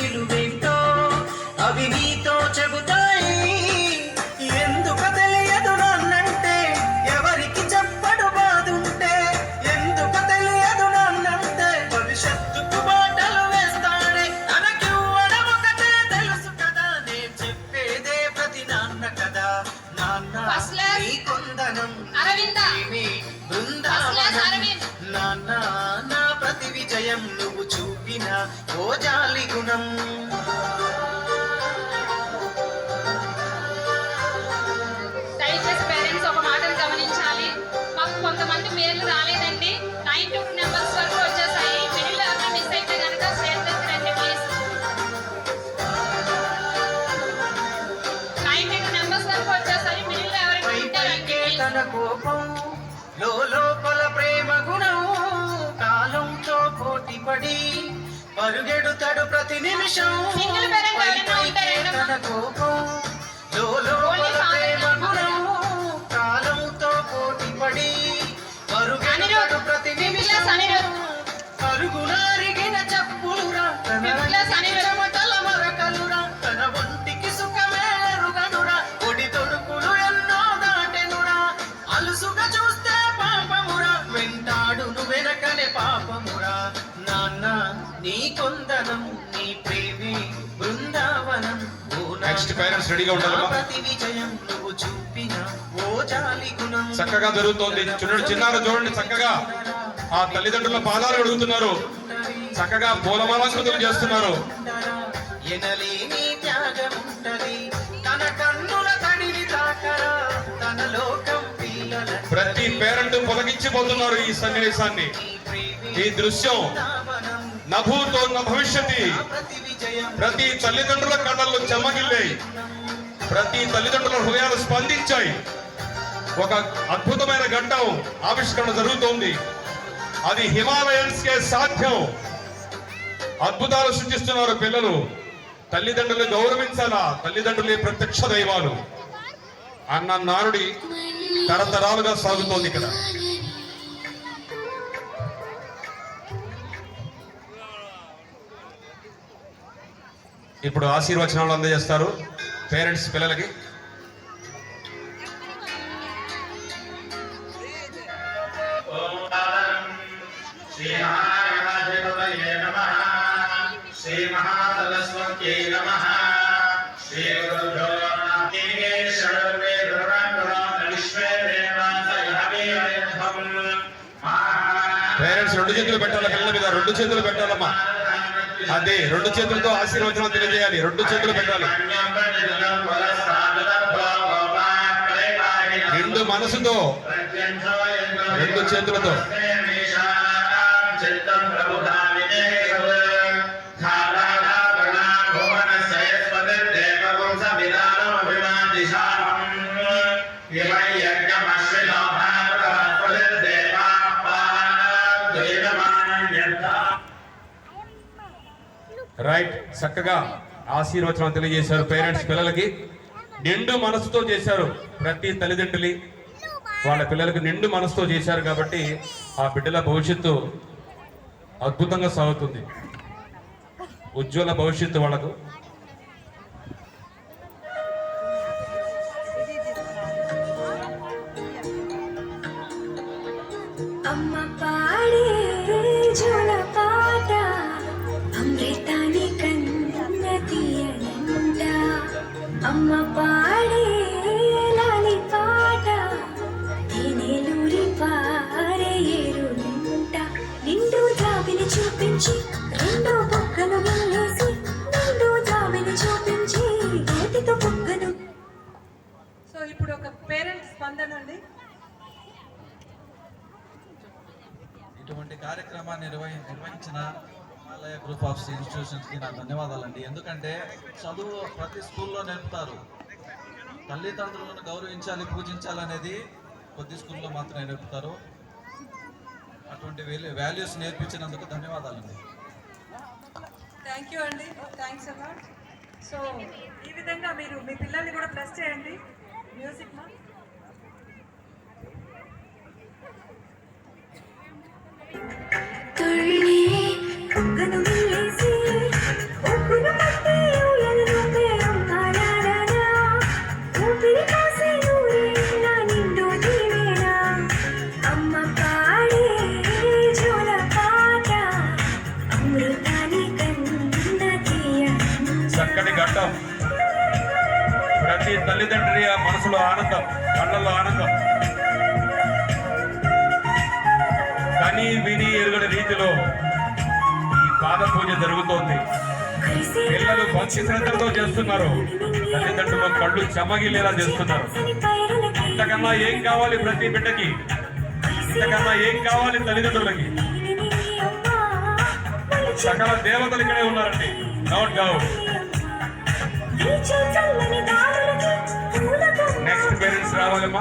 విలువేంటో అవి నీతో చెబుతాయి. ఎందుకు తెలియదు నాన్నంటే ఎవరికి చెప్పడు బాదుంటే, ఎందుకు తెలియదు నాన్నంటే భవిష్యత్తుకు బాటలు వేస్తాడే. తనకివ్వడం ఒకటే తెలుసు కదా, నేను చెప్పేదే ప్రతి నాన్న కదా. నాన్న నీ కొందనం బృందావనం, నాన్న నా ప్రతి విజయం నువ్వు చూపిన ఓ జాలి గుణం. దయచేసి పేరెంట్స్ ఒక మాటను గమనించాలి. మాకు కొంతమంది పేర్లు రాలేదండి. 92 నెంబర్స్ వరకు వచ్చేసాయి. మిడిల్ ఎవరైనా మిస్ అయితే కనుక స్టేజ్ దగ్గర రండి ప్లీజ్. 92 నెంబర్స్ వరకు వచ్చేసాయి. మిడిల్ ఎవరైనా ఉంటే రండి. తన కోపం లోపల ప్రేమ గుణం, కాలంతో పోటీపడి పరుగెడుతాడు ప్రతి నిమిషం. తన కోపం లోపల ప్రేమ గుణం, కాలంతో పోటీపడి పరుగెడుతాడు ప్రతి నిమిషం. పరుగునారిగిన చెప్పులురా చెమటల మరకలురా, తన ఒంటికి సుఖమే ఎరుగనురా, ఒడి తొడుకులు ఎన్నో దాటెనురా. అలుసుగా చూస్తే పాపమురా, వెంటాడును వెనకనే పాపమురా. నాన్న నీ కొందనం, నీ ప్రేమే బృందావనం. నెక్స్ట్ పేరెంట్స్ రెడీగా ఉండాలి. ప్రతి విజయం నువ్వు చూపిన ఓ జాలి గుణం. చక్కగా జరుగుతోంది. చూడండి, చిన్నారు చూడండి, చక్కగా ఆ తల్లిదండ్రుల పాదాలు అడుగుతున్నారు, చక్కగా పూలమాలంకృతులు చేస్తున్నారు. ఎనలేని త్యాగం ఉంటది, తన కన్నుల తడిని తాకరా, తన లోకం పిల్లల. ప్రతి పేరెంట్ పొలగించిపోతున్నారు ఈ సన్నివేశాన్ని. ఈ దృశ్యం నభూతో న భవిష్యతి. ప్రతి తల్లిదండ్రుల కళ్ళల్లో చెమ్మగిల్లాయి, ప్రతి తల్లిదండ్రుల హృదయాలు స్పందించాయి. ఒక అద్భుతమైన ఘట్టం ఆవిష్కరణ జరుగుతోంది. అది హిమాలయన్స్ కే సాధ్యం. అద్భుతాలు సృష్టిస్తున్నారు పిల్లలు. తల్లిదండ్రులు గౌరవించాలా, తల్లిదండ్రులే ప్రత్యక్ష దైవాలు అన్న నానుడి తరతరాలుగా సాగుతోంది ఇక్కడ. ఇప్పుడు ఆశీర్వచనాలు అందజేస్తారు పేరెంట్స్ పిల్లలకి. శ్రీ మహాగణాధిపతయే నమః. శ్రీ మహాసరస్వత్యై నమః. శ్రీ గురుభ్యో నమః. శరణే పేరెంట్స్ రెండు చేతులు పెట్టాలి పిల్లల మీద, రెండు చేతులు పెట్టాలమ్మా. అదే రెండు చేతులతో ఆశీర్వచనం తెలియజేయాలి, రెండు చేతులు పెట్టాలి. నిండు మనసుతో, రెండు చేతులతో. రైట్, చక్కగా ఆశీర్వచనం తెలియజేశారు పేరెంట్స్ పిల్లలకి. నిండు మనసుతో చేశారు. ప్రతి తల్లిదండ్రులు వాళ్ళ పిల్లలకు నిండు మనసుతో చేశారు కాబట్టి ఆ బిడ్డల భవిష్యత్తు అద్భుతంగా సాగుతుంది. ఉజ్వల భవిష్యత్తు వాళ్ళకు. అమ్మ పాడే జోలపాట అమృతాని కన్న తీయనంట. అమ్మ పాడే లాలి పాట తేనెలూరి పారే ఏరునంట. నిండు జాబిని చూపించి రెండో బొక్కను వెళ్ళేసి, నిండు జాబిని చూపించి ఏటితో బొక్కను. సో ఇప్పుడు ఒక పేరెంట్ స్పందన అండి. ఇటువంటి కార్యక్రమాన్ని నిర్వహించిన హిమాలయ గ్రూప్ ఆఫ్ ఇన్స్టిట్యూషన్స్కి నా ధన్యవాదాలండి. ఎందుకంటే చదువు ప్రతి స్కూల్లో నేర్పుతారు. తల్లిదండ్రులను గౌరవించాలి, పూజించాలనేది కొద్ది స్కూల్లో మాత్రమే నేర్పుతారు. అటువంటి వాల్యూస్ నేర్పించినందుకు ధన్యవాదాలండి. థ్యాంక్ యూ అండి, థ్యాంక్స్ అలాట్. సో ఈ విధంగా మీరు మీ పిల్లల్ని కూడా ప్లస్ చేయండి. మ్యూజిక్ మా తుళ్ళి ఒక్కను వెళ్ళేసి ఒక్కను మనసులో ఆనందం, కళ్ళల్లో ఆనందం. కని విని ఎరుగని రీతిలో ఈ పాద పూజ జరుగుతోంది. పిల్లలు భక్తి శ్రద్ధలతో చేస్తున్నారు. తల్లిదండ్రులు కళ్ళు చెమ్మగిల్లేలా చేస్తున్నారు. ఇంతకన్నా ఏం కావాలి ప్రతి బిడ్డకి? ఇంతకన్నా ఏం కావాలి తల్లిదండ్రులకి? సకల దేవతలు ఇక్కడే ఉన్నారండి. No doubt. Next parents రావాలమ్మా.